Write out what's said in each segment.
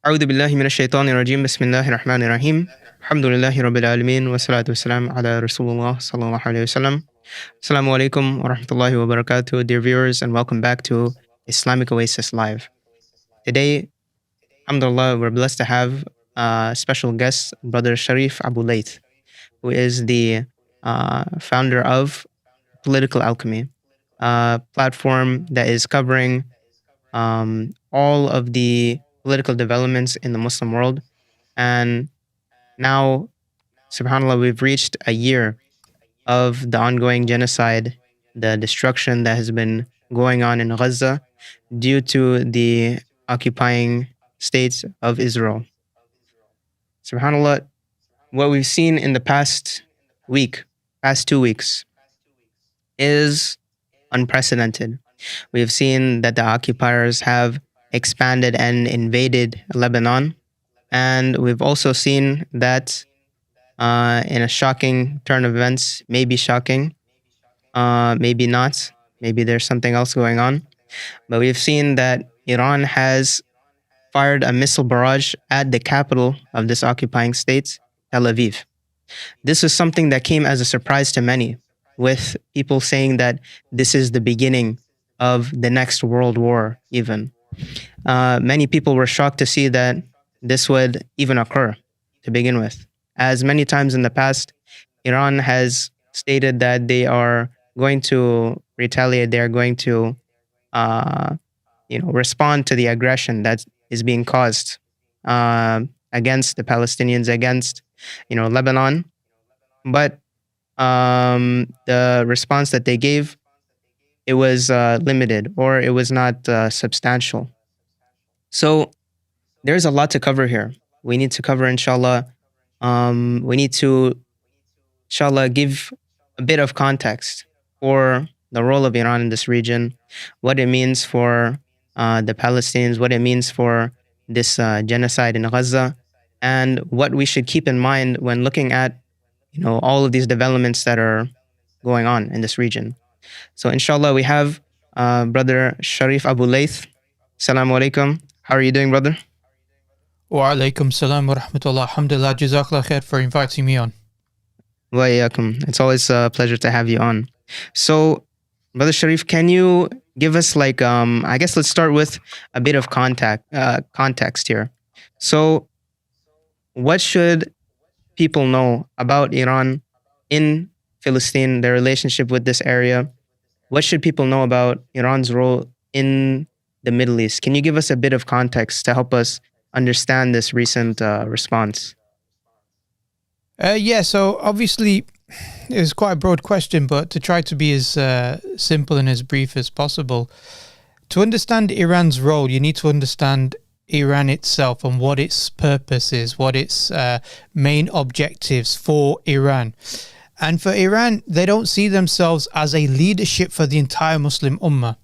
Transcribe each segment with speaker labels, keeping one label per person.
Speaker 1: أعوذ بالله من الشيطان الرجيم بسم الله الرحمن الرحيم الحمد لله رب العالمين والصلاة والسلام على رسول الله صلى الله عليه وسلم. Assalamu alaikum wa rahmatullahi wa barakatuh, dear viewers, and welcome back to Islamic Oasis Live. Today, alhamdulillah, we're blessed to have a special guest, Brother Sharif Abu Laith, who is the founder of Political Alchemy, a platform that is covering all of the political developments in the Muslim world. And now, subhanAllah, we've reached a year of the ongoing genocide, the destruction that has been going on in Gaza due to the occupying states of Israel. SubhanAllah, what we've seen in the past 2 weeks, is unprecedented. We have seen that the occupiers have expanded and invaded Lebanon, and we've also seen that in a shocking turn of events, maybe shocking, maybe not, maybe there's something else going on, but we've seen that Iran has fired a missile barrage at the capital of this occupying state, Tel Aviv. This is something that came as a surprise to many, with people saying that this is the beginning of the next world war even. Many people were shocked to see that this would even occur to begin with. As many times in the past, Iran has stated that they are going to retaliate, they are going to respond to the aggression that is being caused against the Palestinians, against Lebanon. But the response that they gave, it was limited, or it was not substantial. So there's a lot to cover here. We need to cover, inshallah. We need to, inshallah, give a bit of context for the role of Iran in this region, what it means for the Palestinians, what it means for this genocide in Gaza, and what we should keep in mind when looking at all of these developments that are going on in this region. So inshallah, we have Brother Sharif Abu Laith. Assalamu alaikum. How are you doing, brother?
Speaker 2: Wa alaikum salam wa rahmatullah. Alhamdulillah, jazakallah khair for inviting me on.
Speaker 1: Wa iyaakum. It's always a pleasure to have you on. So, Brother Sharif, can you give us I guess let's start with a bit of context here. So, what should people know about Iran in Palestine, their relationship with this area? What should people know about Iran's role in the Middle East? Can you give us a bit of context to help us understand this recent response?
Speaker 2: So obviously it's quite a broad question, but to try to be as simple and as brief as possible. To understand Iran's role, you need to understand Iran itself and what its purpose is, what its main objectives for Iran. And for Iran, they don't see themselves as a leadership for the entire Muslim Ummah.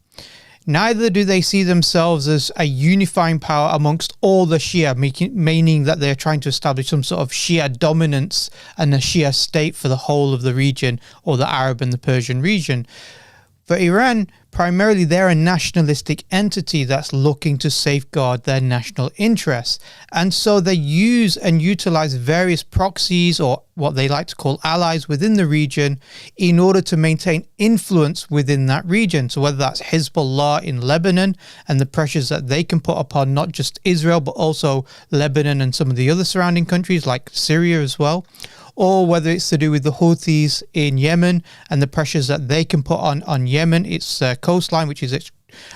Speaker 2: Neither do they see themselves as a unifying power amongst all the Shia, meaning that they're trying to establish some sort of Shia dominance and a Shia state for the whole of the region, or the Arab and the Persian region. For Iran, primarily they're a nationalistic entity that's looking to safeguard their national interests. And so they use and utilize various proxies, or what they like to call allies, within the region in order to maintain influence within that region. So whether that's Hezbollah in Lebanon and the pressures that they can put upon not just Israel, but also Lebanon and some of the other surrounding countries like Syria as well, or whether it's to do with the Houthis in Yemen and the pressures that they can put on Yemen, its coastline, which is,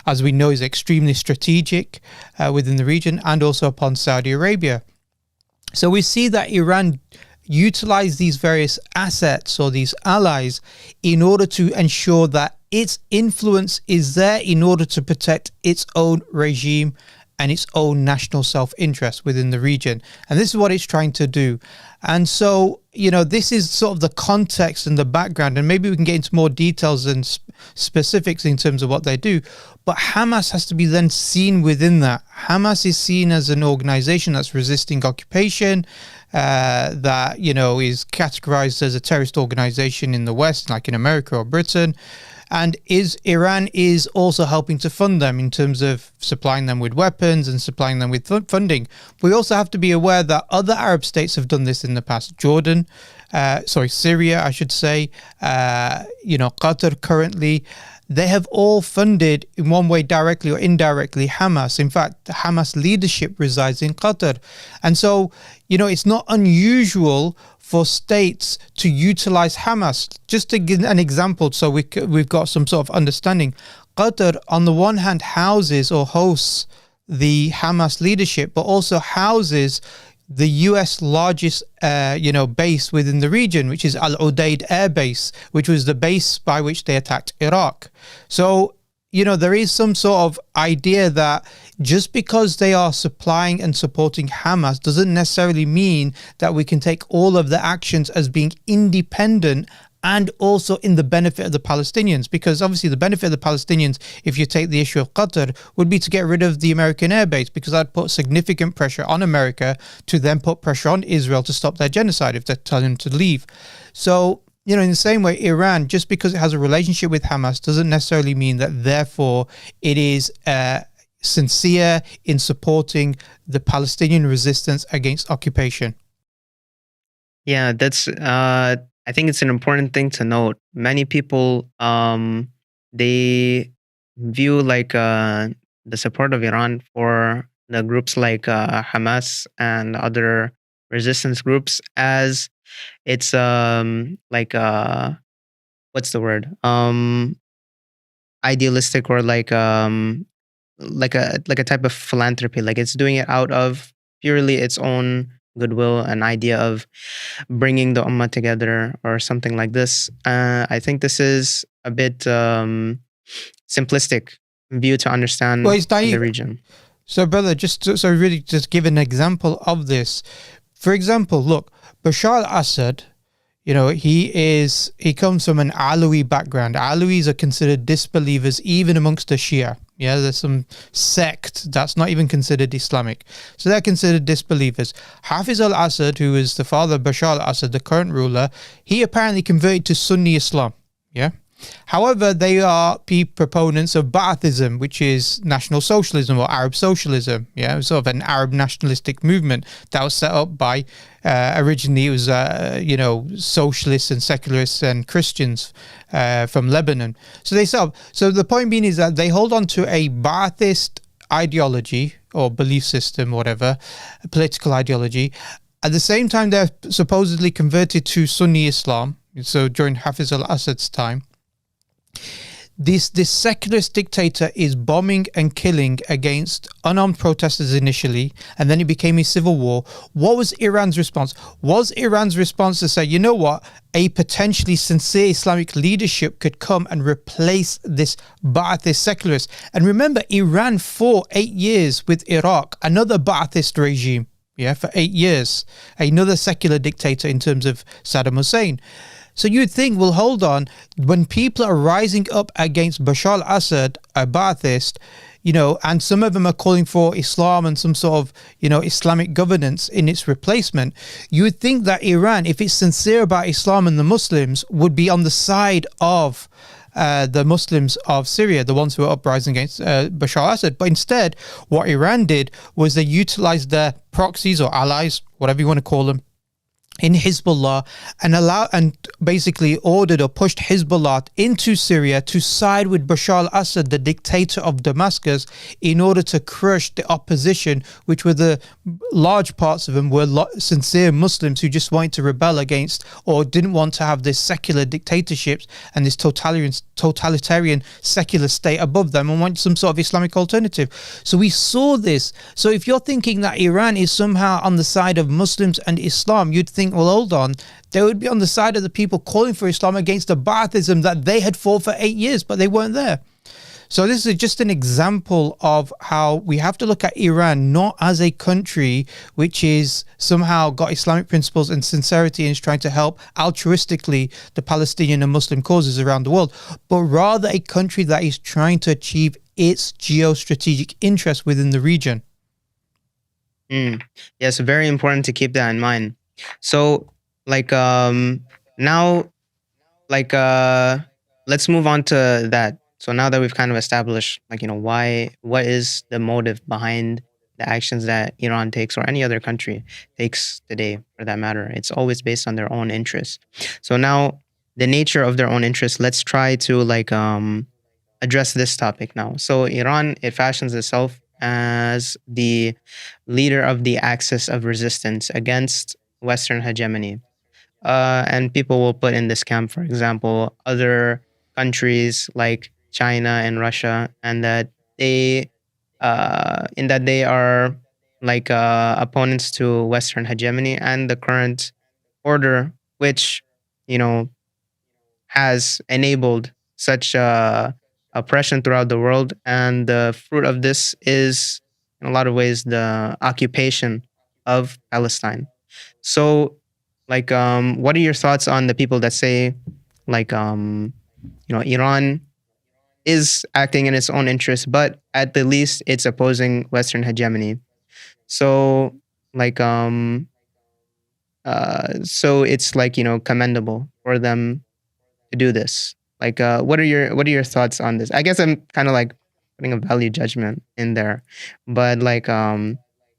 Speaker 2: as we know, is extremely strategic within the region, and also upon Saudi Arabia. So we see that Iran utilize these various assets or these allies in order to ensure that its influence is there in order to protect its own regime and its own national self-interest within the region. And this is what it's trying to do. And so, this is sort of the context and the background, and maybe we can get into more details and specifics in terms of what they do. But Hamas has to be then seen within that. Hamas is seen as an organization that's resisting occupation, that, is categorized as a terrorist organization in the West, like in America or Britain. And Iran is also helping to fund them in terms of supplying them with weapons and supplying them with funding. We also have to be aware that other Arab states have done this in the past. Syria, I should say, Qatar currently. They have all funded in one way, directly or indirectly, Hamas. In fact, the Hamas leadership resides in Qatar. And so, it's not unusual for states to utilize Hamas. Just to give an example, so we've got some sort of understanding. Qatar, on the one hand, houses or hosts the Hamas leadership, but also houses the US largest, base within the region, which is Al Udeid Air Base, which was the base by which they attacked Iraq. So, there is some sort of idea that just because they are supplying and supporting Hamas doesn't necessarily mean that we can take all of the actions as being independent and also in the benefit of the Palestinians. Because obviously the benefit of the Palestinians, if you take the issue of Qatar, would be to get rid of the American air base, because that put significant pressure on America to then put pressure on Israel to stop their genocide if they're telling them to leave. So, in the same way, Iran, just because it has a relationship with Hamas, doesn't necessarily mean that therefore it is sincere in supporting the Palestinian resistance against occupation.
Speaker 1: Yeah, that's I think it's an important thing to note. Many people they view the support of Iran for the groups like Hamas and other resistance groups as it's what's the word, idealistic, or like a type of philanthropy. Like it's doing it out of purely its own goodwill, an idea of bringing the ummah together or something like this. I think this is a bit simplistic view to understand the region.
Speaker 2: So, brother, just give an example of this. For example, look, Bashar al-Assad, he comes from an Alawi background. Alawis are considered disbelievers even amongst the Shia. Yeah, there's some sect that's not even considered Islamic. So they're considered disbelievers. Hafiz al-Assad, who is the father of Bashar al-Assad, the current ruler, he apparently converted to Sunni Islam. Yeah. However, they are proponents of Ba'athism, which is National Socialism or Arab Socialism. Yeah, sort of an Arab nationalistic movement that was set up by, originally it was, socialists and secularists and Christians from Lebanon. So the point being is that they hold on to a Ba'athist ideology or belief system, whatever, political ideology. At the same time, they're supposedly converted to Sunni Islam. So during Hafiz al-Assad's time, this secularist dictator is bombing and killing against unarmed protesters initially, and then it became a civil war. What was Iran's response? Was Iran's response to say, you know what, a potentially sincere Islamic leadership could come and replace this Ba'athist secularist? And remember, Iran fought 8 years with Iraq, another Ba'athist regime, for 8 years, another secular dictator in terms of Saddam Hussein. So you'd think, well, hold on, when people are rising up against Bashar al-Assad, a Ba'athist, and some of them are calling for Islam and some sort of, Islamic governance in its replacement, you would think that Iran, if it's sincere about Islam and the Muslims, would be on the side of the Muslims of Syria, the ones who were uprising against Bashar al-Assad. But instead, what Iran did was they utilized their proxies or allies, whatever you want to call them, in Hezbollah, and basically ordered or pushed Hezbollah into Syria to side with Bashar al-Assad, the dictator of Damascus, in order to crush the opposition, which were the large parts of them were sincere Muslims who just wanted to rebel against or didn't want to have this secular dictatorships and this totalitarian secular state above them and wanted some sort of Islamic alternative. So we saw this. So if you're thinking that Iran is somehow on the side of Muslims and Islam, you'd think, well, hold on, they would be on the side of the people calling for Islam against the Baathism that they had fought for 8 years, but they weren't there. So this is just an example of how we have to look at Iran not as a country which is somehow got Islamic principles and sincerity and is trying to help altruistically the Palestinian and Muslim causes around the world, but rather a country that is trying to achieve its geostrategic interests within the region.
Speaker 1: Yes, very important to keep that in mind. So, now, let's move on to that. So now that we've kind of established, what is the motive behind the actions that Iran takes or any other country takes today, for that matter? It's always based on their own interests. So now, the nature of their own interests, let's try to address this topic now. So Iran, it fashions itself as the leader of the axis of resistance against Western hegemony. And people will put in this camp, for example, other countries like China and Russia, and that they are opponents to Western hegemony and the current order, which, has enabled such oppression throughout the world. And the fruit of this is, in a lot of ways, the occupation of Palestine. So, what are your thoughts on the people that say, Iran is acting in its own interests, but at the least it's opposing Western hegemony. So, so it's commendable for them to do this. What are your thoughts on this? I guess I'm kind of putting a value judgment in there, but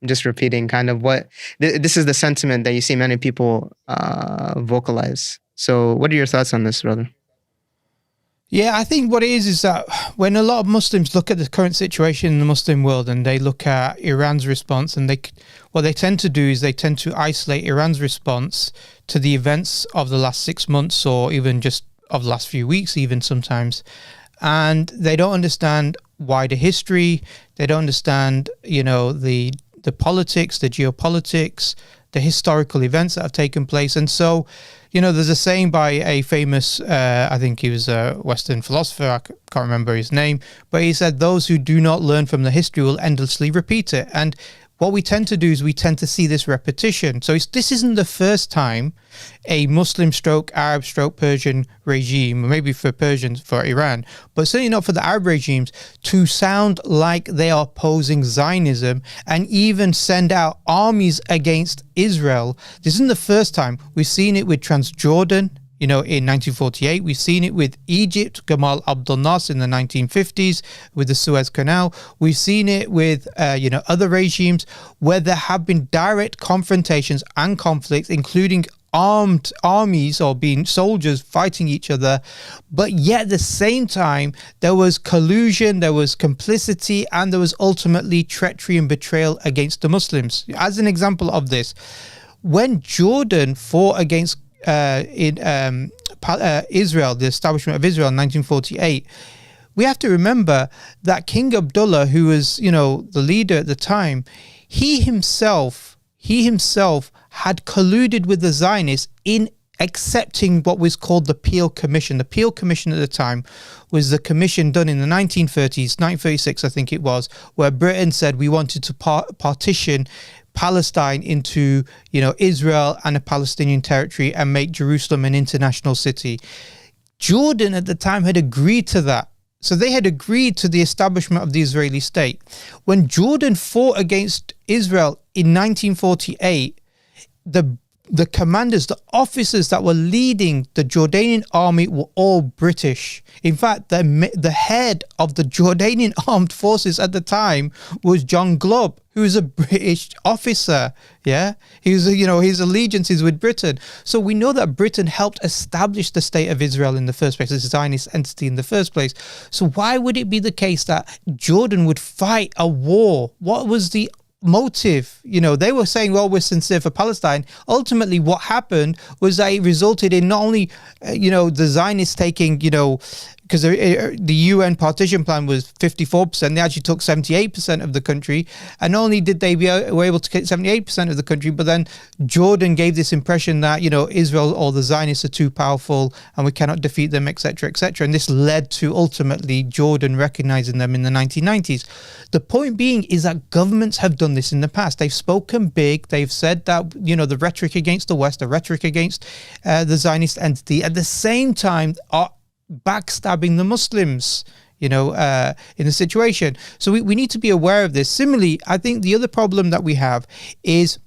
Speaker 1: just repeating kind of what this is the sentiment that you see many people vocalize. So what are your thoughts on this, brother?
Speaker 2: Yeah, I think what it is that when a lot of Muslims look at the current situation in the Muslim world and they look at Iran's response, and what they tend to do is they tend to isolate Iran's response to the events of the last 6 months or even just of the last few weeks, even sometimes. And they don't understand wider history. They don't understand, the politics, the geopolitics, the historical events that have taken place. And so, there's a saying by a famous, I think he was a Western philosopher, I can't remember his name, but he said, those who do not learn from the history will endlessly repeat it. And what we tend to do is we tend to see this repetition. So this isn't the first time a Muslim stroke Arab stroke Persian regime, maybe for Persians, for Iran, but certainly not for the Arab regimes, to sound like they are opposing Zionism and even send out armies against Israel. This isn't the first time. We've seen it with Transjordan, in 1948. We've seen it with Egypt, Gamal Abdel Nasser in the 1950s with the Suez Canal. We've seen it with, other regimes where there have been direct confrontations and conflicts, including armed armies or being soldiers fighting each other. But yet at the same time, there was collusion, there was complicity, and there was ultimately treachery and betrayal against the Muslims. As an example of this, when Jordan fought against Israel, the establishment of Israel in 1948, we have to remember that King Abdullah, who was, the leader at the time, he himself had colluded with the Zionists in accepting what was called the Peel Commission. The Peel Commission at the time was the commission done in the 1930s, 1936, I think it was, where Britain said we wanted to partition Palestine into, Israel and a Palestinian territory and make Jerusalem an international city. Jordan at the time had agreed to that. So they had agreed to the establishment of the Israeli state. When Jordan fought against Israel in 1948, the the commanders, the officers that were leading the Jordanian army were all British. In fact, the head of the Jordanian armed forces at the time was John Glubb, who is a British officer. Yeah, his allegiance is with Britain. So we know that Britain helped establish the state of Israel in the first place, this Zionist entity in the first place. So why would it be the case that Jordan would fight a war? What was the motive? They were saying, well, we're sincere for Palestine. Ultimately, what happened was that it resulted in not only, the Zionists taking, because the UN partition plan was 54%, they actually took 78% of the country. And not only did they were able to get 78% of the country, but then Jordan gave this impression that, Israel or the Zionists are too powerful and we cannot defeat them, etc., etc. And this led to ultimately Jordan recognizing them in the 1990s. The point being is that governments have done this in the past. They've spoken big. They've said that, the rhetoric against the West, the rhetoric against the Zionist entity, at the same time are backstabbing the Muslims, in the situation. So we need to be aware of this. Similarly, I think the other problem that we have is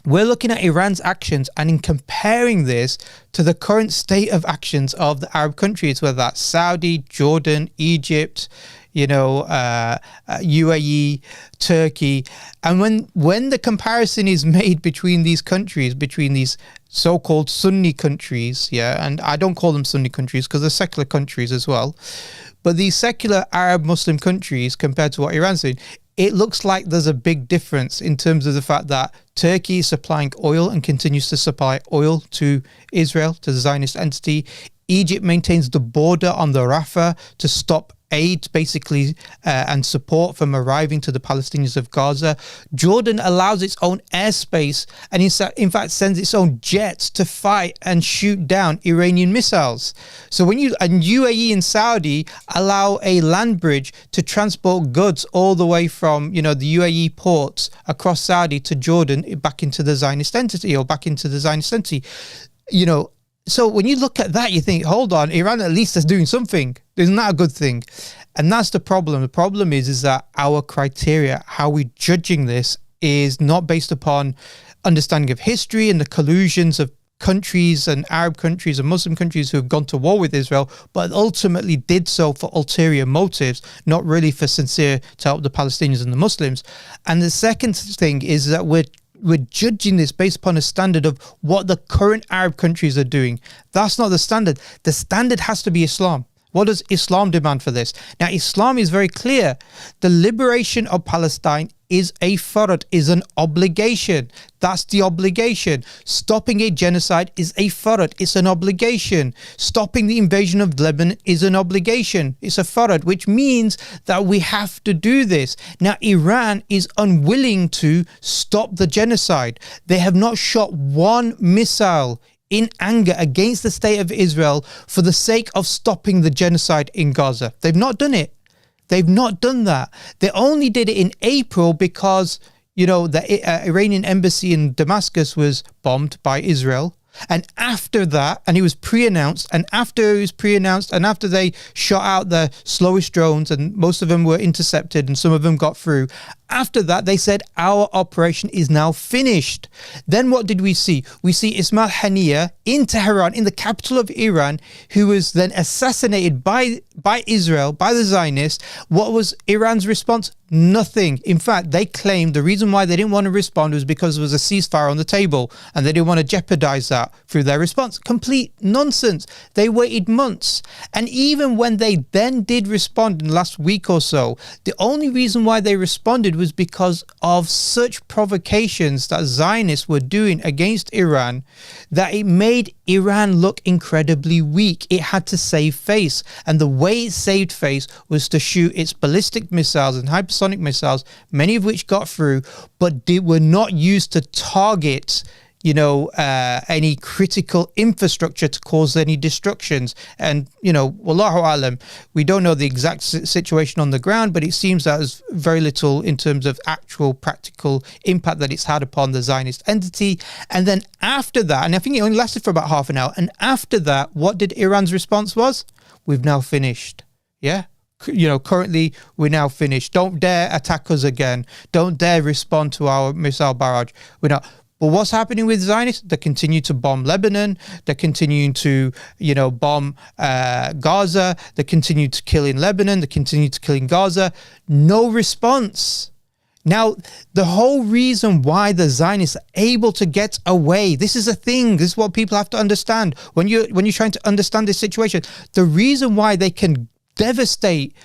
Speaker 2: we're looking at Iran's actions and in comparing this to the current state of actions of the Arab countries, whether that's Saudi, Jordan, Egypt, UAE, Turkey. And when the comparison is made between these countries, between these so-called Sunni countries, and I don't call them Sunni countries because they're secular countries as well, but these secular Arab Muslim countries compared to what Iran's doing, it looks like there's a big difference in terms of the fact that Turkey is supplying oil and continues to supply oil to Israel, to the Zionist entity. Egypt maintains the border on the Rafah to stop aid basically and support from arriving to the Palestinians of Gaza. Jordan allows its own airspace and in fact sends its own jets to fight and shoot down Iranian missiles. So and UAE and Saudi allow a land bridge to transport goods all the way from the UAE ports across Saudi to Jordan back into the Zionist entity. So when you look at that, you think, hold on, Iran at least is doing something. Isn't that a good thing? And that's the problem. The problem is that our criteria, how we're judging this, is not based upon understanding of history and the collusions of countries and Arab countries and Muslim countries who have gone to war with Israel, but ultimately did so for ulterior motives, not really for sincere to help the Palestinians and the Muslims. And the second thing is that we're judging this based upon a standard of what the current Arab countries are doing. That's not the standard. The standard has to be Islam. What does Islam demand for this? Now, Islam is very clear. The liberation of Palestine is a farad, is an obligation. That's the obligation. Stopping a genocide is a farad. It's an obligation. Stopping the invasion of Lebanon is an obligation. It's a farad, which means that we have to do this. Now, Iran is unwilling to stop the genocide. They have not shot one missile in anger against the state of Israel for the sake of stopping the genocide in Gaza. They've not done it. They've not done that. They only did it in April because, the Iranian embassy in Damascus was bombed by Israel. And after that, and it was pre-announced, and after they shot out the slowest drones, and most of them were intercepted and some of them got through, after that, they said, our operation is now finished. Then what did we see? We see Ismail Haniyeh in Tehran, in the capital of Iran, who was then assassinated by Israel, by the Zionists. What was Iran's response? Nothing. In fact, they claimed the reason why they didn't want to respond was because there was a ceasefire on the table and they didn't want to jeopardize that through their response. Complete nonsense. They waited months. And even when they then did respond in the last week or so, the only reason why they responded was because of such provocations that Zionists were doing against Iran that it made Iran look incredibly weak. It had to save face. And the way it saved face was to shoot its ballistic missiles and hypersonic missiles, many of which got through, but they were not used to target any critical infrastructure to cause any destructions. And, wallahu alam, we don't know the exact situation on the ground, but it seems that there's very little in terms of actual practical impact that it's had upon the Zionist entity. And then after that, and I think it only lasted for about half an hour, and after that, what did Iran's response was? We've now finished. Yeah. Currently we're now finished. Don't dare attack us again. Don't dare respond to our missile barrage. We're not. But what's happening with Zionists? They continue to bomb Lebanon. They're continuing to, bomb Gaza. They continue to kill in Lebanon. They continue to kill in Gaza. No response. Now, the whole reason why the Zionists are able to get away, this is a thing. This is what people have to understand. When you're trying to understand this situation, the reason why they can devastate,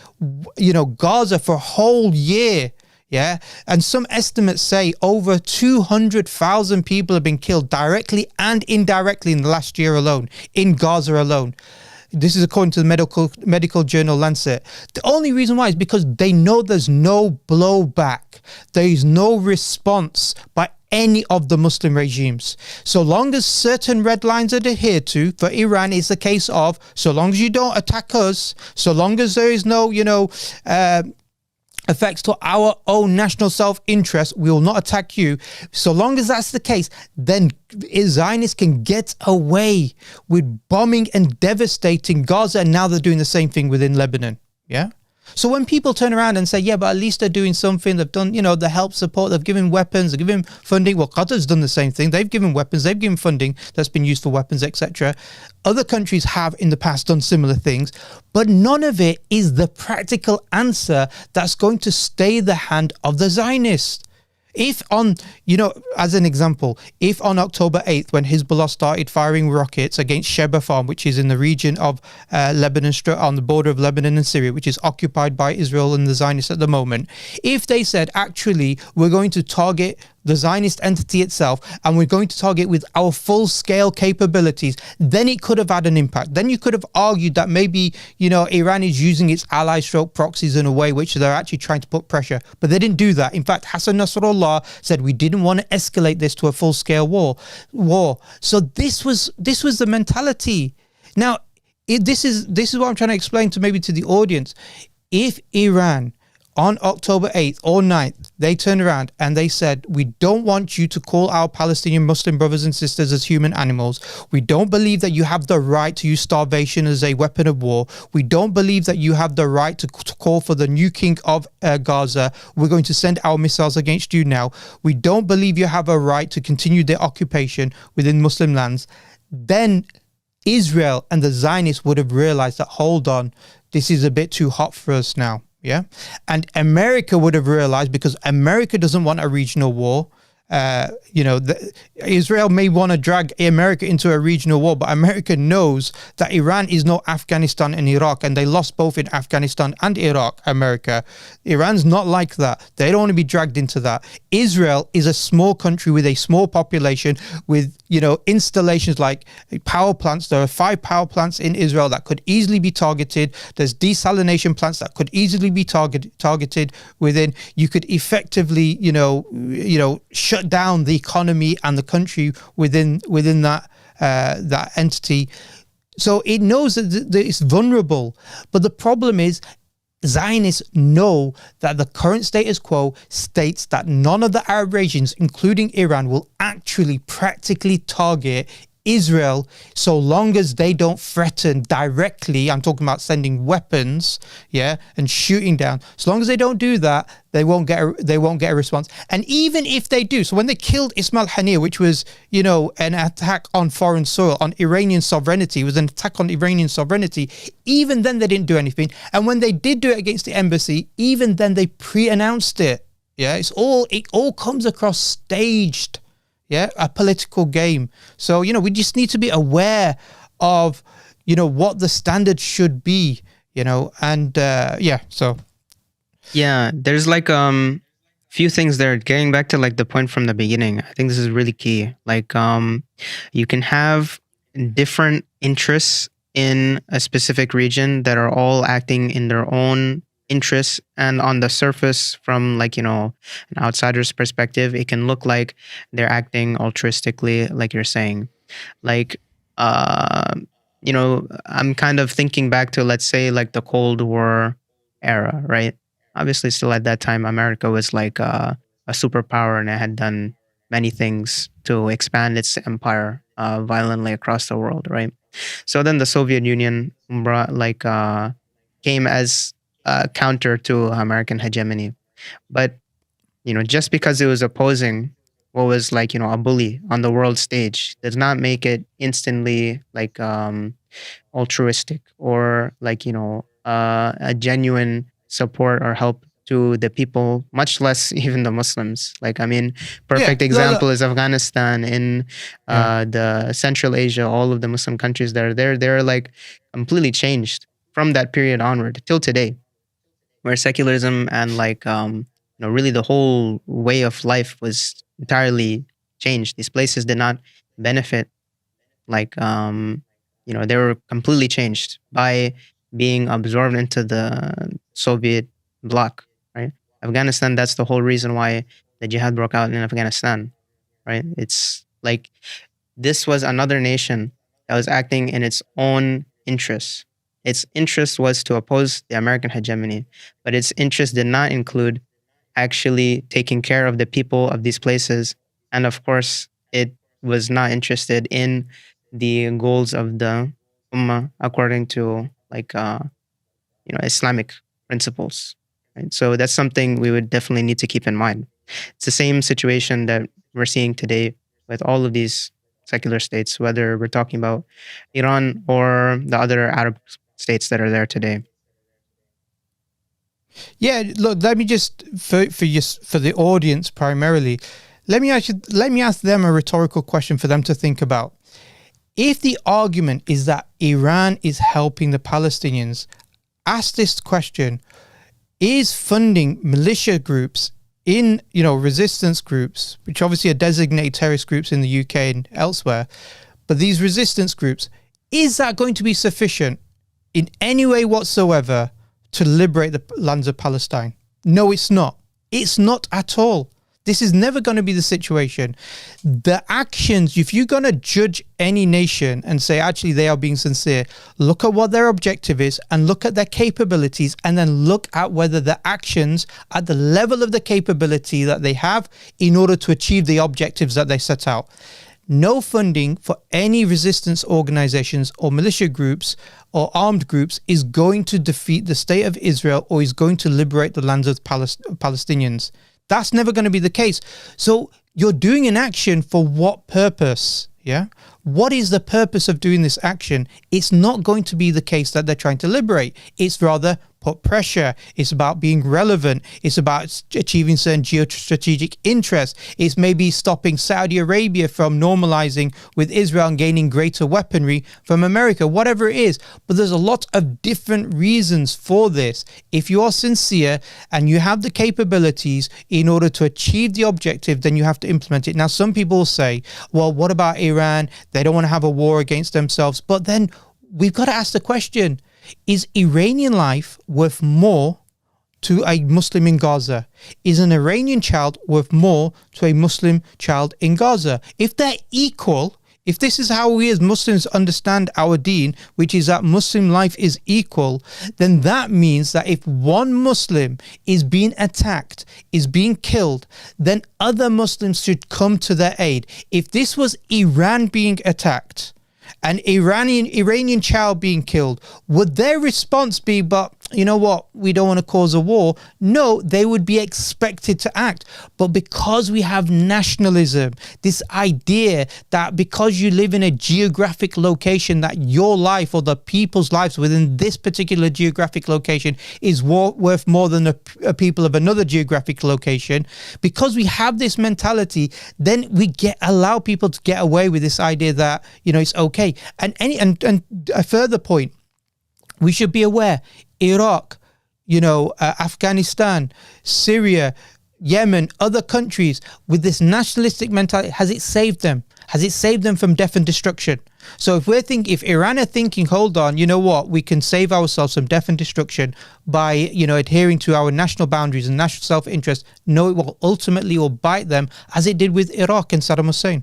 Speaker 2: Gaza for a whole year. Yeah. And some estimates say over 200,000 people have been killed directly and indirectly in the last year alone, in Gaza alone. This is according to the medical journal Lancet. The only reason why is because they know there's no blowback. There is no response by any of the Muslim regimes. So long as certain red lines are adhered to, for Iran, it's a case of, so long as you don't attack us, so long as there is no, effects to our own national self-interest, we will not attack you. So long as that's the case, then Zionists can get away with bombing and devastating Gaza, and now they're doing the same thing within Lebanon. Yeah. So when people turn around and say, yeah, but at least they're doing something, they've done, the help support, they've given weapons, they've given funding. Well, Qatar's done the same thing. They've given weapons, they've given funding that's been used for weapons, etc. Other countries have in the past done similar things, but none of it is the practical answer that's going to stay the hand of the Zionists. If on, as an example, if on October 8th, when Hezbollah started firing rockets against Sheba Farm, which is in the region of Lebanon, on the border of Lebanon and Syria, which is occupied by Israel and the Zionists at the moment, if they said, actually, we're going to target the Zionist entity itself, and we're going to target with our full-scale capabilities, then it could have had an impact. Then you could have argued that maybe, Iran is using its ally-stroke proxies in a way which they're actually trying to put pressure. But they didn't do that. In fact, Hassan Nasrallah said we didn't want to escalate this to a full-scale war. So this was the mentality. Now, this is what I'm trying to explain to the audience. If Iran on October 8th or 9th, they turned around and they said, we don't want you to call our Palestinian Muslim brothers and sisters as human animals. We don't believe that you have the right to use starvation as a weapon of war. We don't believe that you have the right to call for the nuking of Gaza. We're going to send our missiles against you now. We don't believe you have a right to continue their occupation within Muslim lands. Then Israel and the Zionists would have realized that, hold on, this is a bit too hot for us now. Yeah. And America would have realized, because America doesn't want a regional war. Israel may want to drag America into a regional war, but America knows that Iran is not Afghanistan and Iraq, and they lost both in Afghanistan and Iraq, America. Iran's not like that. They don't want to be dragged into that. Israel is a small country with a small population, with, installations like power plants. There are 5 power plants in Israel that could easily be targeted. There's desalination plants that could easily be targeted within. You could effectively, shut down the economy and the country within that entity. So it knows that it's vulnerable. But the problem is, Zionists know that the current status quo states that none of the Arab regions, including Iran, will actually practically target Israel so long as they don't threaten directly. I'm talking about sending weapons, and shooting down. So long as they don't do that, they won't get a response. And even if they do, so when they killed Ismail Haniyeh, which was, an attack on foreign soil, on Iranian sovereignty, it was an attack on Iranian sovereignty, even then they didn't do anything. And when they did do it against the embassy, even then they pre-announced it. It all comes across staged. A political game. So, we just need to be aware of, what the standard should be, and so.
Speaker 1: Yeah, there's few things there. Getting back to the point from the beginning, I think this is really key. You can have different interests in a specific region that are all acting in their own interests, and on the surface, from an outsider's perspective, it can look like they're acting altruistically, like you're saying. I'm kind of thinking back to, let's say, the Cold War era, right? Obviously, still at that time, America was a superpower, and it had done many things to expand its empire violently across the world, right? So then the Soviet Union came as counter to American hegemony. But, just because it was opposing what was like, a bully on the world stage does not make it instantly like altruistic or like, a genuine support or help to the people, much less even the Muslims. Like, I mean,
Speaker 2: Yeah,
Speaker 1: perfect
Speaker 2: look,
Speaker 1: example is Afghanistan. In
Speaker 2: yeah.
Speaker 1: the Central Asia, all of the Muslim countries that are there, they're like completely changed from that period onward till today, where secularism and like really the whole way of life was entirely changed. These places did not benefit, like they were completely changed by being absorbed into the Soviet bloc, right? Afghanistan, that's the whole reason why the jihad broke out in Afghanistan, right? It's like this was another nation that was acting in its own interests. Its interest was to oppose the American hegemony, but its interest did not include actually taking care of the people of these places. And of course, it was not interested in the goals of the Ummah according to like Islamic principles. Right? So that's something we would definitely need to keep in mind. It's the same situation that we're seeing today with all of these secular states, whether we're talking about Iran or the other Arab states that are there today.
Speaker 2: Yeah, look, let me just for the audience primarily, let me ask them a rhetorical question for them to think about. If the argument is that Iran is helping the Palestinians, ask this question: is funding militia groups in, resistance groups, which obviously are designated terrorist groups in the UK and elsewhere, but these resistance groups, is that going to be sufficient in any way whatsoever to liberate the lands of Palestine? No, it's not. It's not at all. This is never going to be the situation. The actions, if you're going to judge any nation and say, actually, they are being sincere, look at what their objective is and look at their capabilities, and then look at whether the actions at the level of the capability that they have in order to achieve the objectives that they set out. No funding for any resistance organizations or militia groups or armed groups is going to defeat the state of Israel or is going to liberate the lands of the Palestinians. That's never going to be the case. So you're doing an action for what purpose? Yeah. What is the purpose of doing this action? It's not going to be the case that they're trying to liberate. It's rather put pressure. It's about being relevant. It's about achieving certain geostrategic interests. It's maybe stopping Saudi Arabia from normalizing with Israel and gaining greater weaponry from America, whatever it is. But there's a lot of different reasons for this. If you are sincere and you have the capabilities in order to achieve the objective, then you have to implement it. Now, some people will say, well, what about Iran? They don't want to have a war against themselves. But then we've got to ask the question, is Iranian life worth more to a Muslim in Gaza? Is an Iranian child worth more to a Muslim child in Gaza? If they're equal, if this is how we as Muslims understand our deen, which is that Muslim life is equal, then that means that if one Muslim is being attacked, is being killed, then other Muslims should come to their aid. If this was Iran being attacked, an Iranian child being killed, would their response be, but you know what, we don't want to cause a war? No, they would be expected to act. But because we have nationalism, this idea that because you live in a geographic location, that your life or the people's lives within this particular geographic location is worth more than the people of another geographic location, because we have this mentality, then we allow people to get away with this idea that, it's okay. And a further point, we should be aware, Iraq, Afghanistan, Syria, Yemen, other countries with this nationalistic mentality, has it saved them? Has it saved them from death and destruction? So if Iran are thinking, hold on, you know what, we can save ourselves from death and destruction by, adhering to our national boundaries and national self-interest, no, it will ultimately bite them, as it did with Iraq and Saddam Hussein.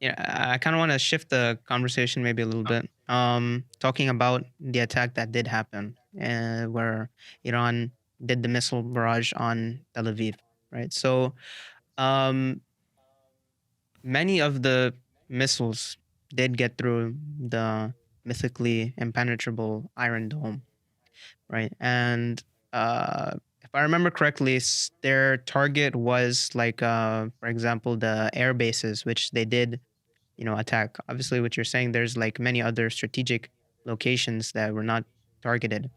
Speaker 1: Yeah, I kind of want to shift the conversation maybe a little bit. Talking about the attack that did happen, where Iran did the missile barrage on Tel Aviv, right? So, um, many of the missiles did get through the mythically impenetrable Iron Dome, right? And if if I remember correctly, their target was like, for example, the air bases, which they did, attack. Obviously, what you're saying, there's like many other strategic locations that were not targeted,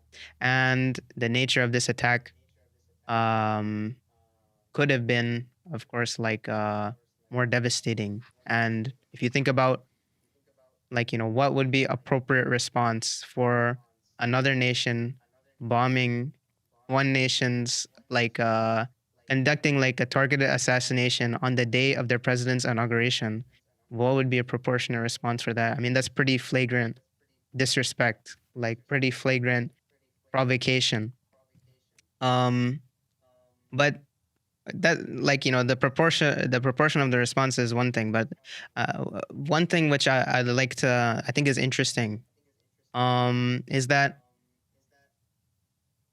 Speaker 1: and the nature of this attack um, could have been, of course, like more devastating. And if you think about, like, what would be appropriate response for another nation bombing one nation's, like, conducting like a targeted assassination on the day of their president's inauguration, what would be a proportionate response for that? I mean, that's pretty flagrant disrespect, like pretty flagrant provocation. um but that, like, the proportion of the response is one thing, but one thing which I'd like to, I think, is interesting, is that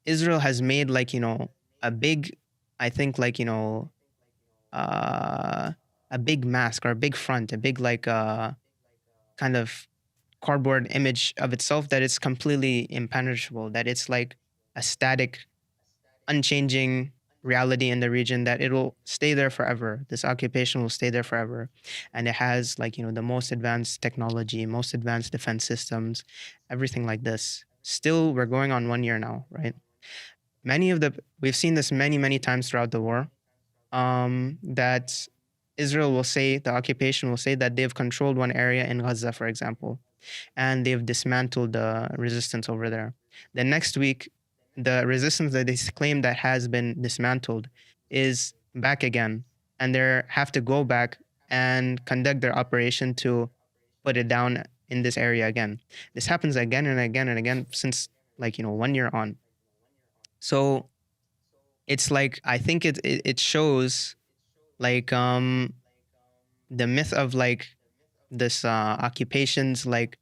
Speaker 1: Israel has made, like, a big, I think, like, uh, a big mask, or a big front, a big, like, kind of cardboard image of itself, that it's completely impenetrable, that it's like a static, unchanging reality in the region, that it'll stay there forever. This occupation will stay there forever. And it has, like, the most advanced technology, most advanced defense systems, everything like this. Still, we're going on 1 year now, right? We've seen this many, many times throughout the war, that Israel will say, the occupation will say, that they've controlled one area in Gaza, for example, and they've dismantled the resistance over there. The next week, the resistance that they claim that has been dismantled is back again, and they have to go back and conduct their operation to put it down in this area again. This happens again and again and again since, like, 1 year on. So it's like, I think it shows, like, the myth of, like, this occupations, like,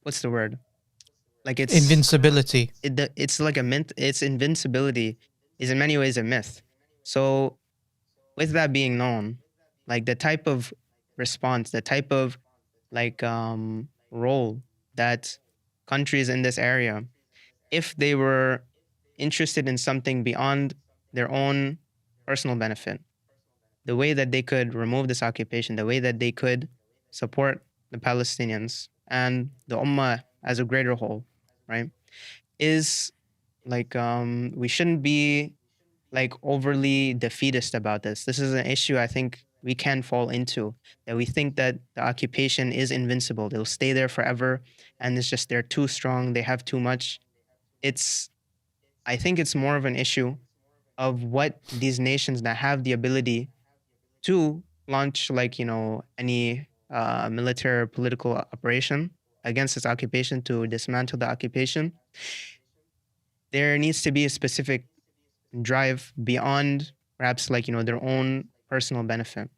Speaker 1: what's the word, like,
Speaker 2: Invincibility.
Speaker 1: it's like a myth. Its invincibility is in many ways a myth. So with that being known, like, the type of response, the type of, like, role that countries in this area, if they were interested in something beyond their own personal benefit, the way that they could remove this occupation, the way that they could support the Palestinians and the Ummah as a greater whole, right, is like, we shouldn't be, like, overly defeatist about this. This is an issue I think we can fall into, that we think that the occupation is invincible. They'll stay there forever, and it's just they're too strong, they have too much. I think it's more of an issue of what these nations that have the ability to launch, like, any military or political operation against this occupation, to dismantle the occupation, there needs to be a specific drive beyond, perhaps, like, their own personal benefit.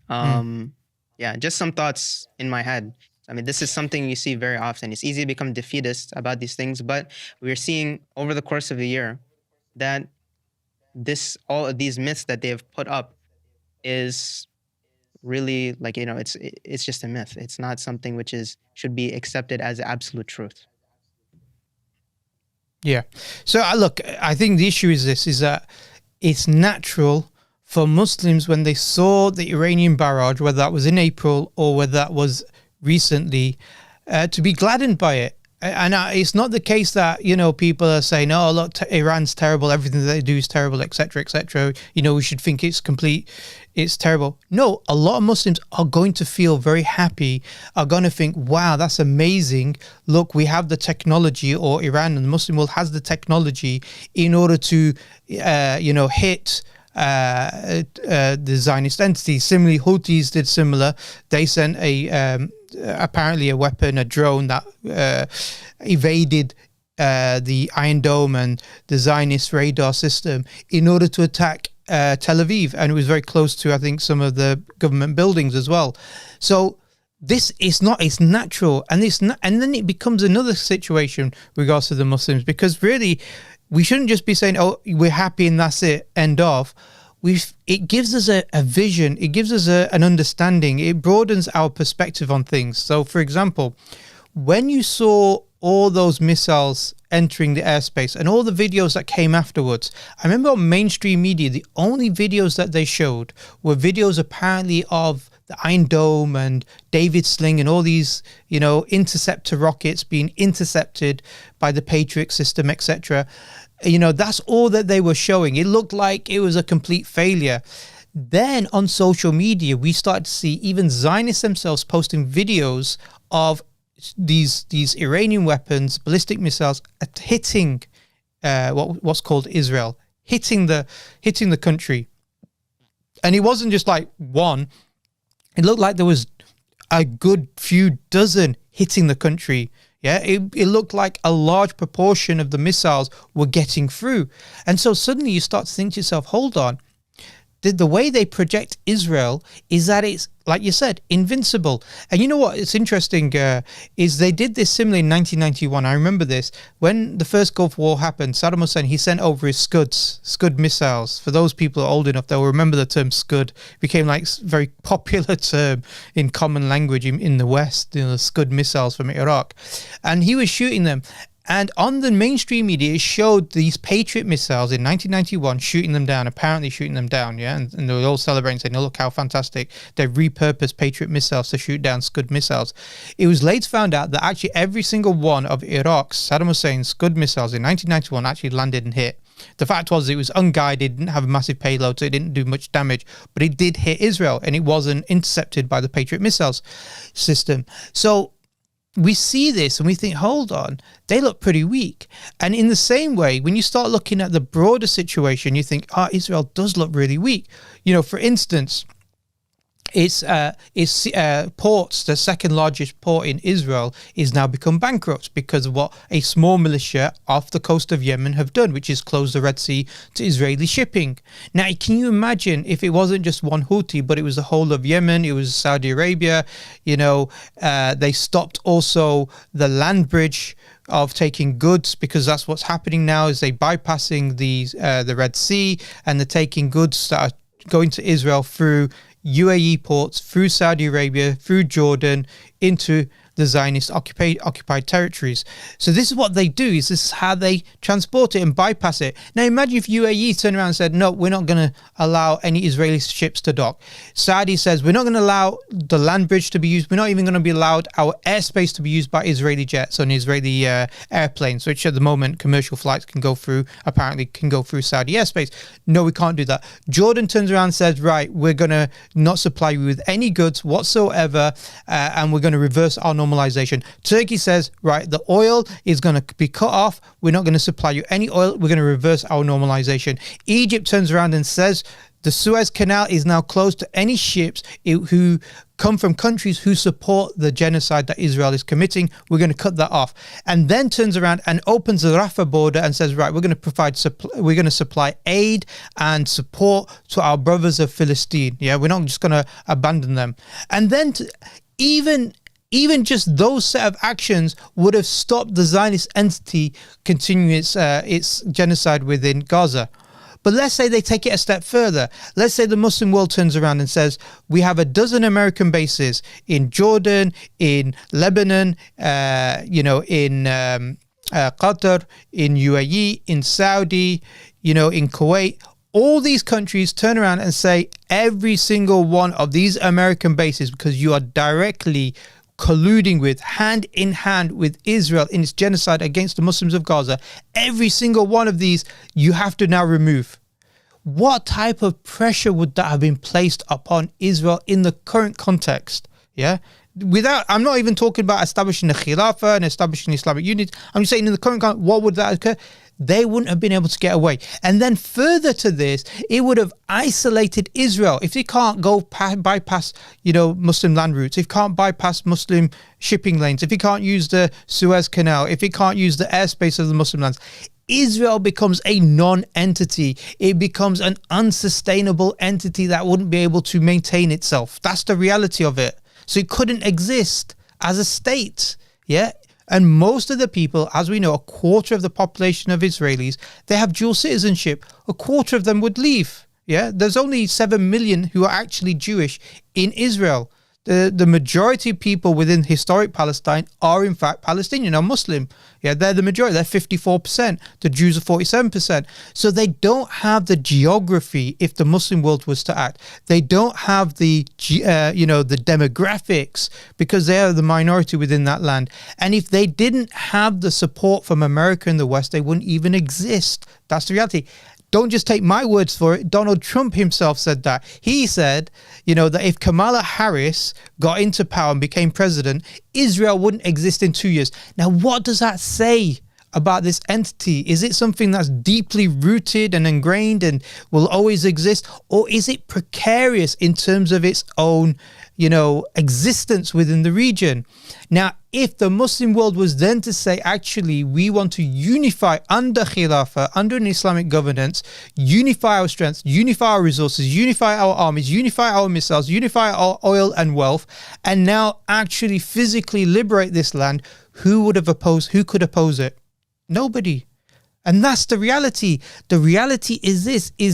Speaker 1: Yeah, just some thoughts in my head. I mean, this is something you see very often. It's easy to become defeatist about these things, but we're seeing over the course of the year that all of these myths that they've put up is really, like, it's just a myth. It's not something which should be accepted as absolute truth.
Speaker 2: Yeah. So look, I think the issue is this: is that it's natural for Muslims, when they saw the Iranian barrage, whether that was in April or whether that was recently, to be gladdened by it. And it's not the case that, people are saying, oh, look, Iran's terrible, everything that they do is terrible, etc., etc. We should think it's terrible. No, a lot of Muslims are going to feel very happy, are going to think, wow, that's amazing. Look, we have the technology, or Iran and the Muslim world has the technology in order to, hit the Zionist entity. Similarly, Houthis did similar. They sent apparently a weapon, a drone that evaded the Iron Dome and the Zionist radar system in order to attack Tel Aviv, and it was very close to, I think, some of the government buildings as well. So this is not, it's natural, and and then it becomes another situation with regards to the Muslims, because really we shouldn't just be saying, oh, we're happy and that's it, end of. It gives us a vision, it gives us an understanding, it broadens our perspective on things. So, for example, when you saw all those missiles entering the airspace and all the videos that came afterwards, I remember on mainstream media, the only videos that they showed were videos apparently of the Iron Dome and David Sling and all these, interceptor rockets being intercepted by the Patriot system, etc. That's all that they were showing. It looked like it was a complete failure. Then on social media, we started to see even Zionists themselves posting videos of these Iranian weapons, ballistic missiles, hitting what's called Israel, hitting the country. And it wasn't just like one. It looked like there was a good few dozen hitting the country. Yeah, it looked like a large proportion of the missiles were getting through. And so suddenly you start to think to yourself, hold on, the way they project Israel is that it's, like you said, invincible. And you know what? It's interesting is they did this similarly in 1991. I remember this. When the first Gulf War happened, Saddam Hussein, he sent over his Scud missiles. For those people who are old enough, they'll remember the term Scud. It became like a very popular term in common language in the West, the Scud missiles from Iraq. And he was shooting them. And on the mainstream media, it showed these Patriot missiles in 1991 apparently shooting them down, yeah? And they were all celebrating, saying, oh, look how fantastic. They've repurposed Patriot missiles to shoot down Scud missiles. It was later found out that actually every single one of Iraq's, Saddam Hussein's Scud missiles in 1991 actually landed and hit. The fact was it was unguided, didn't have a massive payload, so it didn't do much damage. But it did hit Israel, and it wasn't intercepted by the Patriot missiles system. So we see this and we think, hold on, they look pretty weak. And in the same way, when you start looking at the broader situation, you think, Israel does look really weak. For instance, its ports, the second largest port in Israel, is now become bankrupt because of what a small militia off the coast of Yemen have done, which is close the Red Sea to Israeli shipping. Now, can you imagine if it wasn't just one Houthi, but it was the whole of Yemen, it was Saudi Arabia, they stopped also the land bridge of taking goods, because that's what's happening now, is they bypassing the Red Sea, and they're taking goods that are going to Israel through UAE ports, through Saudi Arabia, through Jordan, into the Zionist occupied territories. So this is what they do, this is how they transport it and bypass it. Now imagine if UAE turned around and said, no, we're not going to allow any Israeli ships to dock. Saudi says, we're not going to allow the land bridge to be used. We're not even going to be allowed our airspace to be used by Israeli jets and Israeli airplanes, which at the moment commercial flights apparently can go through Saudi airspace. No, we can't do that. Jordan turns around and says, right, we're going to not supply you with any goods whatsoever, and we're going to reverse our normalization. Turkey says, right, the oil is going to be cut off. We're not going to supply you any oil. We're going to reverse our normalization. Egypt turns around and says, the Suez Canal is now closed to any ships who come from countries who support the genocide that Israel is committing. We're going to cut that off. And then turns around and opens the Rafah border and says, right, we're going to supply aid and support to our brothers of Palestine. Yeah, we're not just going to abandon them. And then even just those set of actions would have stopped the Zionist entity continuing its genocide within Gaza. But let's say they take it a step further. Let's say the Muslim world turns around and says, we have a dozen American bases in Jordan, in Lebanon, in Qatar, in UAE, in Saudi, in Kuwait. All these countries turn around and say, every single one of these American bases, because you are directly colluding with, hand in hand with Israel in its genocide against the Muslims of Gaza, every single one of these you have to now remove. What type of pressure would that have been placed upon Israel in the current context? Yeah, I'm not even talking about establishing a Khilafah and establishing Islamic unity. I'm just saying in the current context, what would that occur? They wouldn't have been able to get away. And then further to this, it would have isolated Israel. If they can't go bypass, Muslim land routes, if it can't bypass Muslim shipping lanes, if it can't use the Suez Canal, if it can't use the airspace of the Muslim lands, Israel becomes a non-entity. It becomes an unsustainable entity that wouldn't be able to maintain itself. That's the reality of it. So it couldn't exist as a state. Yeah. And most of the people, as we know, a quarter of the population of Israelis, they have dual citizenship. A quarter of them would leave. Yeah, there's only 7 million who are actually Jewish in Israel. The majority of people within historic Palestine are in fact Palestinian or Muslim. Yeah, they're the majority. They're 54%. The Jews are 47%. So they don't have the geography if the Muslim world was to act. They don't have the the demographics because they are the minority within that land. And if they didn't have the support from America and the West, they wouldn't even exist. That's the reality. Don't just take my words for it. Donald Trump himself said that. He said, that if Kamala Harris got into power and became president, Israel wouldn't exist in 2 years. Now, what does that say about this entity? Is it something that's deeply rooted and ingrained and will always exist? Or is it precarious in terms of its own, existence within the region? Now, if the Muslim world was then to say, actually, we want to unify under Khilafah, under an Islamic governance, unify our strengths, unify our resources, unify our armies, unify our missiles, unify our oil and wealth, and now actually physically liberate this land, who could oppose it? Nobody. And that's the reality. The reality is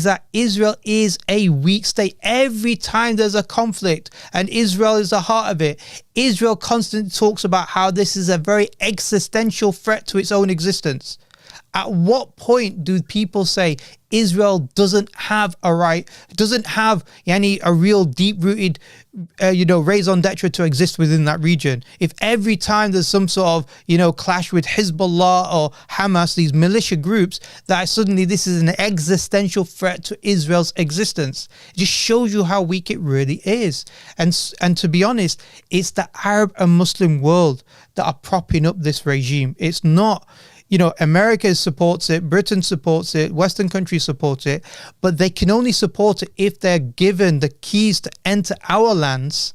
Speaker 2: that Israel is a weak state. Every time there's a conflict, and Israel is the heart of it, Israel constantly talks about how this is a very existential threat to its own existence. At what point do people say Israel doesn't have a right, doesn't have a real deep-rooted, raison d'etre to exist within that region? If every time there's some sort of, clash with Hezbollah or Hamas, these militia groups, that suddenly this is an existential threat to Israel's existence. It just shows you how weak it really is. And to be honest, it's the Arab and Muslim world that are propping up this regime. It's not... America supports it, Britain supports it, Western countries support it, but they can only support it if they're given the keys to enter our lands,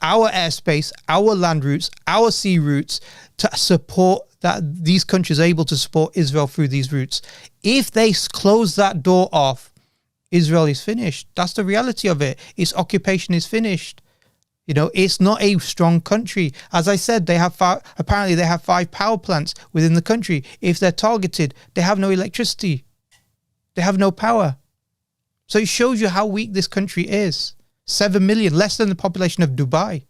Speaker 2: our airspace, our land routes, our sea routes, to support that these countries are able to support Israel through these routes. If they close that door off, Israel is finished. That's the reality of it. Its occupation is finished. It's not a strong country. As I said, apparently they have 5 power plants within the country. If they're targeted, they have no electricity. They have no power. So it shows you how weak this country is. 7 million, less than the population of Dubai.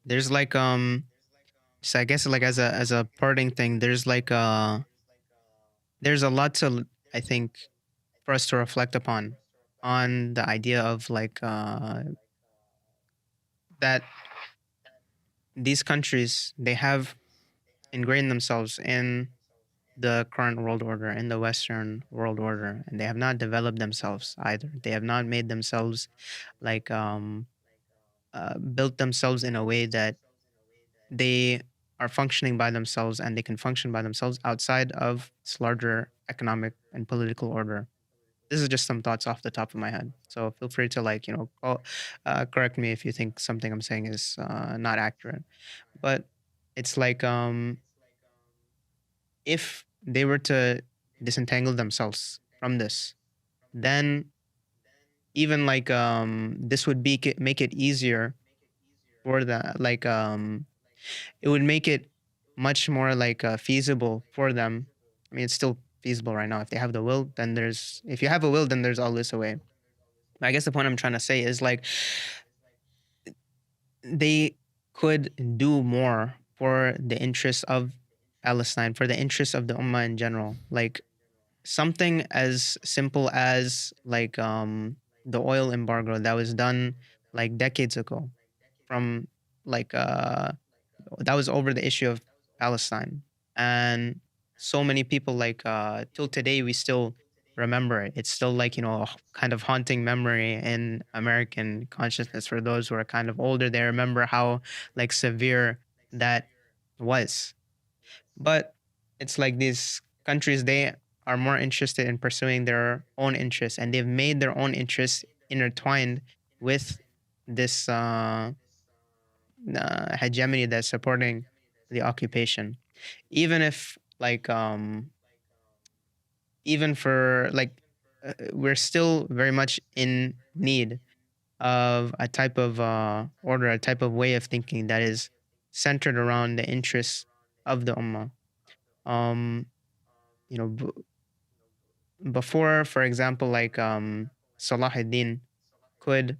Speaker 1: There's so I guess as a parting thing, there's there's a lot to, I think, for us to reflect upon on the idea of that these countries, they have ingrained themselves in the current world order, in the Western world order, and they have not developed themselves either. They have not made themselves like built themselves in a way that they are functioning by themselves and they can function by themselves outside of this larger economic and political order. This is just some thoughts off the top of my head. So feel free to correct me if you think something I'm saying is not accurate. But it's if they were to disentangle themselves from this, then even this would make it easier for the it would make it much more feasible for them. I mean, it's still feasible right now. If they have the will, then if you have a will, then there's always a way. I guess the point I'm trying to say is they could do more for the interests of Palestine, for the interests of the Ummah in general. Something as simple as the oil embargo that was done decades ago, from that was over the issue of Palestine. And so many people till today we still remember it. It's still a kind of haunting memory in American consciousness. For those who are kind of older, they remember how severe that was. But it's these countries, they are more interested in pursuing their own interests, and they've made their own interests intertwined with this hegemony that's supporting the occupation. Even if even for we're still very much in need of a type of order, a type of way of thinking that is centered around the interests of the ummah. You know, before, for example, Salah ad-Din could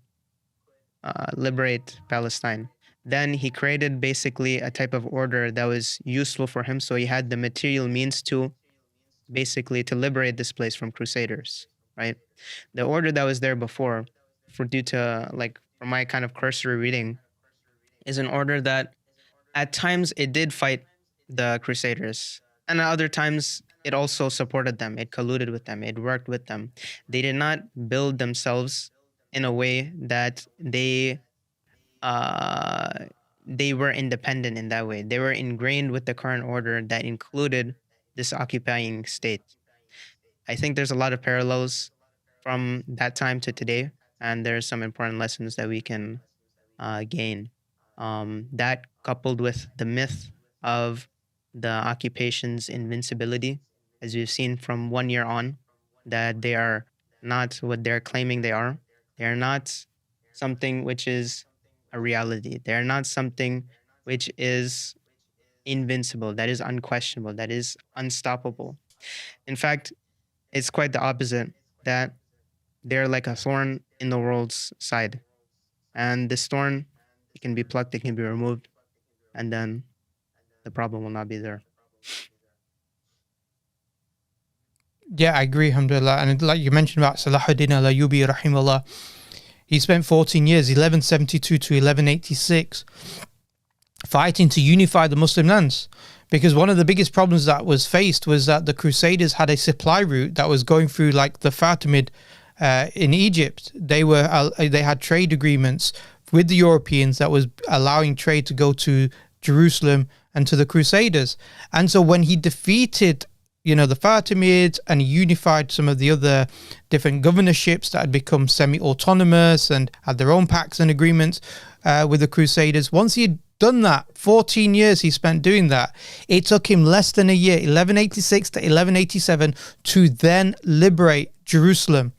Speaker 1: liberate Palestine. Then he created basically a type of order that was useful for him. So he had the material means to basically to liberate this place from crusaders, right? The order that was there before, for due to like from my kind of cursory reading, is an order that at times it did fight the crusaders, and at other times it also supported them, it colluded with them, it worked with them. They did not build themselves in a way that they were independent in that way. They were ingrained with the current order that included this occupying state. I think there's a lot of parallels from that time to today, and there's some important lessons that we can gain. That coupled with the myth of the occupation's invincibility, as we've seen from 1 year on, that they are not what they're claiming they are. They are not something which is a reality. They are not something which is invincible, that is unquestionable, that is unstoppable. In fact, it's quite the opposite, that they're like a thorn in the world's side. And this thorn, it can be plucked, it can be removed, and then the problem will not be there.
Speaker 2: Yeah, I agree, alhamdulillah. And like you mentioned about Salahuddin al-Ayyubi, rahimahullah, he spent 14 years, 1172 to 1186, fighting to unify the Muslim lands. Because one of the biggest problems that was faced was that the Crusaders had a supply route that was going through like the Fatimid in Egypt. They had trade agreements with the Europeans that was allowing trade to go to Jerusalem and to the Crusaders. And so when he defeated the Fatimids and unified some of the other different governorships that had become semi-autonomous and had their own pacts and agreements with the Crusaders, once he had done that, 14 years he spent doing that, it took him less than a year, 1186 to 1187, to then liberate Jerusalem.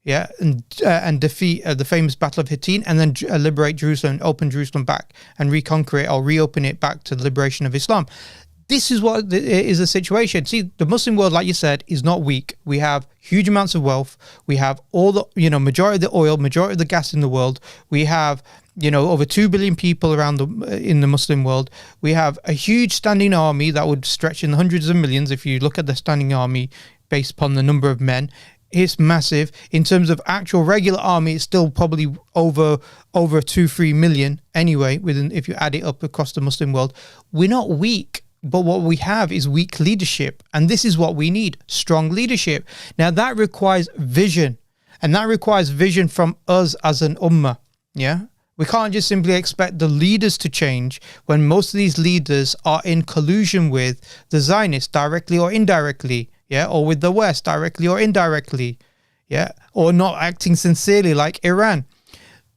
Speaker 2: Yeah, and defeat the famous Battle of Hittin, and then liberate Jerusalem, open Jerusalem back, and reconquer it or reopen it back to the liberation of Islam. This is what is the situation. See, the Muslim world, like you said, is not weak. We have huge amounts of wealth. We have all the, majority of the oil, majority of the gas in the world. We have, over 2 billion people around in the Muslim world. We have a huge standing army that would stretch in the hundreds of millions. If you look at the standing army based upon the number of men, it's massive. In terms of actual regular army, it's still probably over 2-3 million anyway, if you add it up across the Muslim world. We're not weak. But what we have is weak leadership. And this is what we need, strong leadership. Now that requires vision. And that requires vision from us as an ummah. Yeah. We can't just simply expect the leaders to change when most of these leaders are in collusion with the Zionists directly or indirectly. Yeah. Or with the West directly or indirectly. Yeah. Or not acting sincerely like Iran.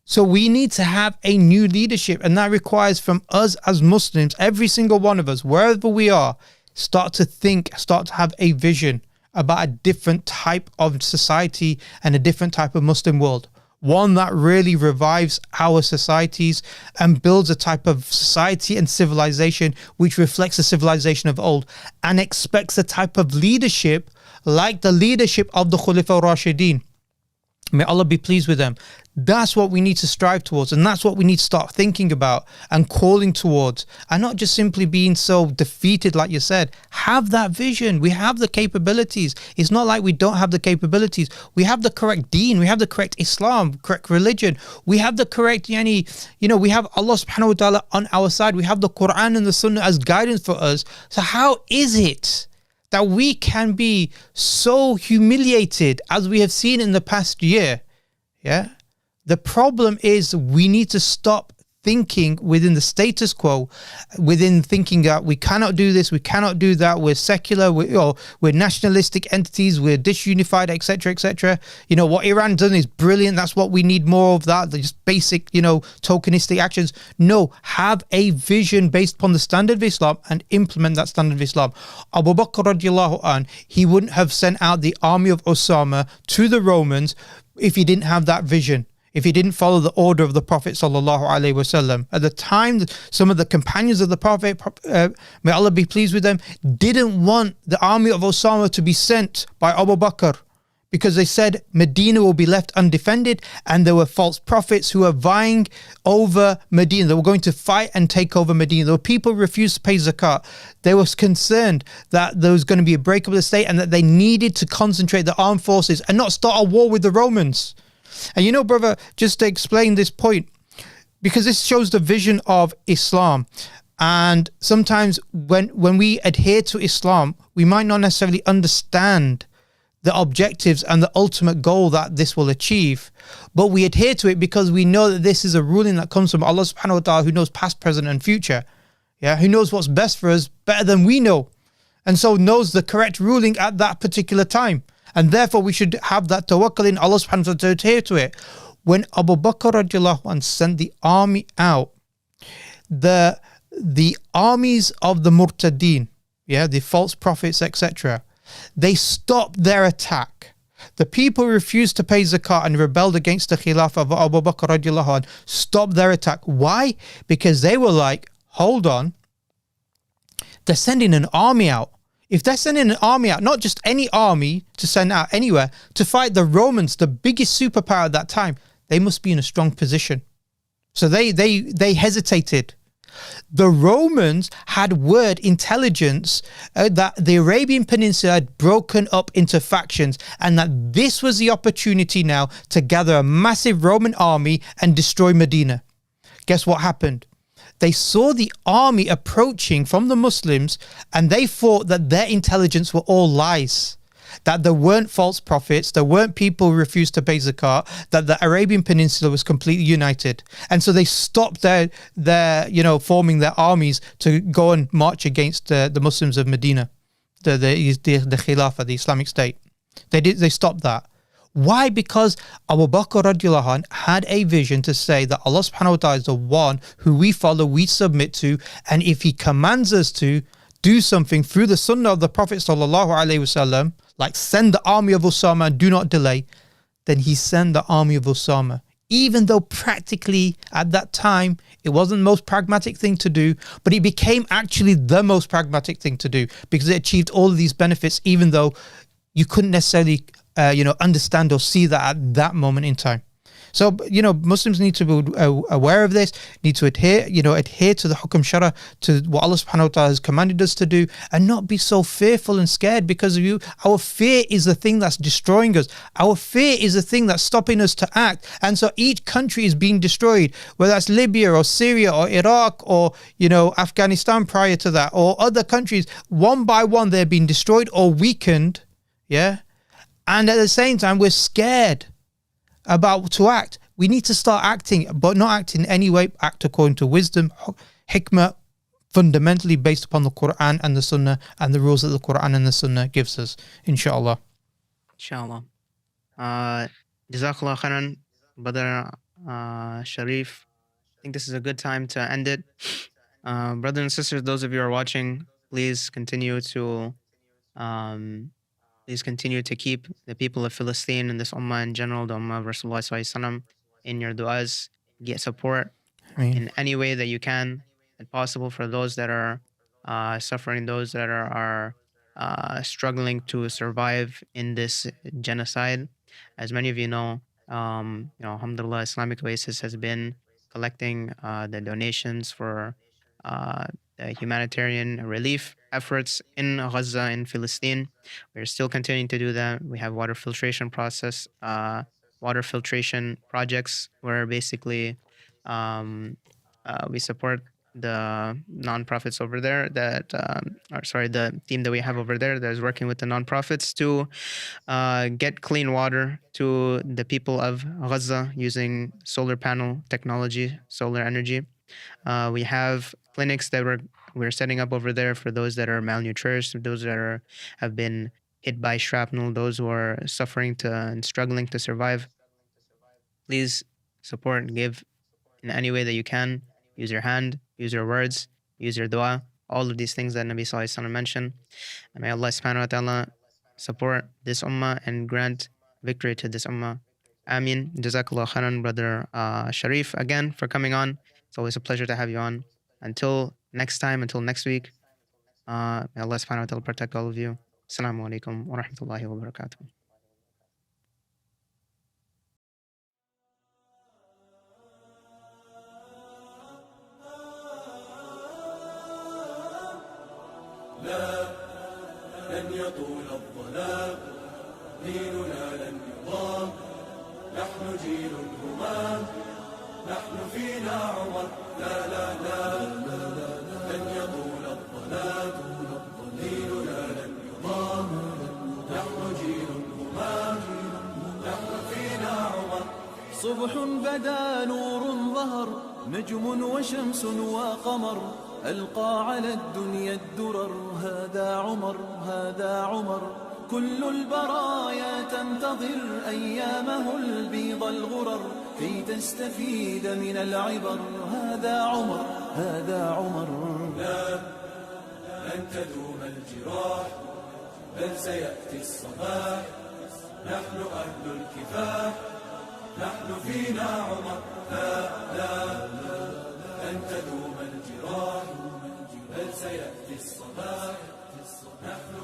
Speaker 2: So we need to have a new leadership, and that requires from us as Muslims, every single one of us, wherever we are, start to think, start to have a vision about a different type of society and a different type of Muslim world. One that really revives our societies and builds a type of society and civilization which reflects the civilization of old, and expects a type of leadership like the leadership of the Khulafa Rashidin. May Allah be pleased with them. That's what we need to strive towards, and that's what we need to start thinking about and calling towards, and not just simply being so defeated like you said. Have that vision. We have the capabilities. It's not like we don't have the capabilities. We have the correct deen. We have the correct Islam, correct religion. We have the correct, we have Allah subhanahu wa ta'ala on our side. We have the Quran and the Sunnah as guidance for us. So how is it that we can be so humiliated as we have seen in the past year? Yeah. The problem is we need to stop thinking within the status quo, within thinking that we cannot do this, we cannot do that, we're secular, we're nationalistic entities, we're disunified, etc., etc. What Iran done is brilliant. That's what we need more of, that. They're just basic, tokenistic actions. No, have a vision based upon the standard of Islam and implement that standard of Islam. Abu Bakr radiallahu anh, he wouldn't have sent out the army of Osama to the Romans if he didn't have that vision, if he didn't follow the order of the Prophet sallallahu alaihi wasallam. At the time, some of the companions of the Prophet, may Allah be pleased with them, didn't want the army of Osama to be sent by Abu Bakr, because they said Medina will be left undefended, and there were false prophets who were vying over Medina. They were going to fight and take over Medina. There were people who refused to pay zakat. They were concerned that there was going to be a breakup of the state and that they needed to concentrate the armed forces and not start a war with the Romans. And you know, brother, just to explain this point, because this shows the vision of Islam. And sometimes when we adhere to Islam, we might not necessarily understand the objectives and the ultimate goal that this will achieve, but we adhere to it because we know that this is a ruling that comes from Allah subhanahu wa ta'ala, who knows past, present and future, who knows what's best for us better than we know, and so knows the correct ruling at that particular time, and therefore we should have that tawakkul in Allah subhanahu wa ta'ala to adhere to it. When Abu Bakr radiallahu anh sent the army out, the armies of the murtadeen, the false prophets, etc., they stopped their attack. The people who refused to pay zakat and rebelled against the Khilafah of Abu Bakr radiallahu anh stopped their attack. Why? Because they were like, hold on, they're sending an army out. If they're sending an army out, not just any army to send out anywhere, to fight the Romans, the biggest superpower at that time, they must be in a strong position. So they hesitated. The Romans had word intelligence that the Arabian Peninsula had broken up into factions, and that this was the opportunity now to gather a massive Roman army and destroy Medina. Guess what happened? They saw the army approaching from the Muslims, and they thought that their intelligence were all lies. That there weren't false prophets, there weren't people who refused to pay zakat, that the Arabian Peninsula was completely united. And so they stopped their forming their armies to go and march against the Muslims of Medina, the Khilafah, the Islamic State. They stopped that. Why? Because Abu Bakr radiallahu anh had a vision to say that Allah subhanahu wa ta'ala is the one who we follow, we submit to, and if he commands us to do something through the sunnah of the Prophet sallallahu alaihi wasallam, like send the army of Usama and do not delay, then he sent the army of Usama. Even though practically at that time, it wasn't the most pragmatic thing to do, but it became actually the most pragmatic thing to do because it achieved all of these benefits, even though you couldn't necessarily, understand or see that at that moment in time. So, Muslims need to be aware of this, need to adhere to the hukum shara, to what Allah subhanahu wa ta'ala has commanded us to do, and not be so fearful and scared because of you. Our fear is the thing that's destroying us. Our fear is the thing that's stopping us to act. And so each country is being destroyed, whether that's Libya or Syria or Iraq or, Afghanistan prior to that, or other countries, one by one, they're being destroyed or weakened. Yeah. And at the same time, we're scared about to act. We need to start acting, but not act in any way. Act according to wisdom, hikmah, fundamentally based upon the Quran and the Sunnah and the rules that the Quran and the Sunnah gives us. Inshallah.
Speaker 1: Inshallah. Jazakallah khairan, brother Sharif. I think this is a good time to end it. Brothers and sisters, those of you who are watching, please continue to keep the people of Palestine and this ummah in general, the ummah of Rasulullah sallallahu alaihi wasallam, in your du'as. Get support in any way that you can and possible for those that are suffering, those that are struggling to survive in this genocide. As many of you know, alhamdulillah, Islamic Oasis has been collecting the donations for the humanitarian relief efforts in Gaza, in Palestine. We're still continuing to do that. We have water filtration projects where basically we support the nonprofits over there the team that we have over there that is working with the nonprofits to get clean water to the people of Gaza using solar panel technology, solar energy. We have clinics that we're setting up over there for those that are malnourished, those that have been hit by shrapnel, those who are suffering and struggling to survive. Please support and give in any way that you can. Use your hand, use your words, use your dua, all of these things that Nabi Sallallahu Alaihi Wasallam mentioned. And may Allah subhanahu wa ta'ala support this ummah and grant victory to this ummah. Ameen. Jazakallah khairan, brother Sharif, again for coming on. It's always a pleasure to have you on. Until next time, until next week, may Allah subhanahu wa ta'ala protect all of you. Assalamu alaikum wa rahmatullahi wa barakatuh.
Speaker 3: لا لن يطول الظلام، ديننا لن يضام، نحن جيل همام، نحن فينا عمر. لا لا لا لن يطول الظلام، ديننا لن يضام، نحن جيل همام، نحن فينا عمر. صبح بدا نور ظهر، نجم وشمس وقمر، ألقى على الدنيا الدرر. هذا عمر، هذا عمر، كل البرايا تنتظر أيامه البيض الغرر كي تستفيد من العبر. هذا عمر، هذا عمر. لا لن تدوم الجراح، بل سيأتي الصباح، نحن أهل الكفاح، نحن فينا عمر. لا لا لن تدوم الجراح، بل سيأتي الصباح، نحن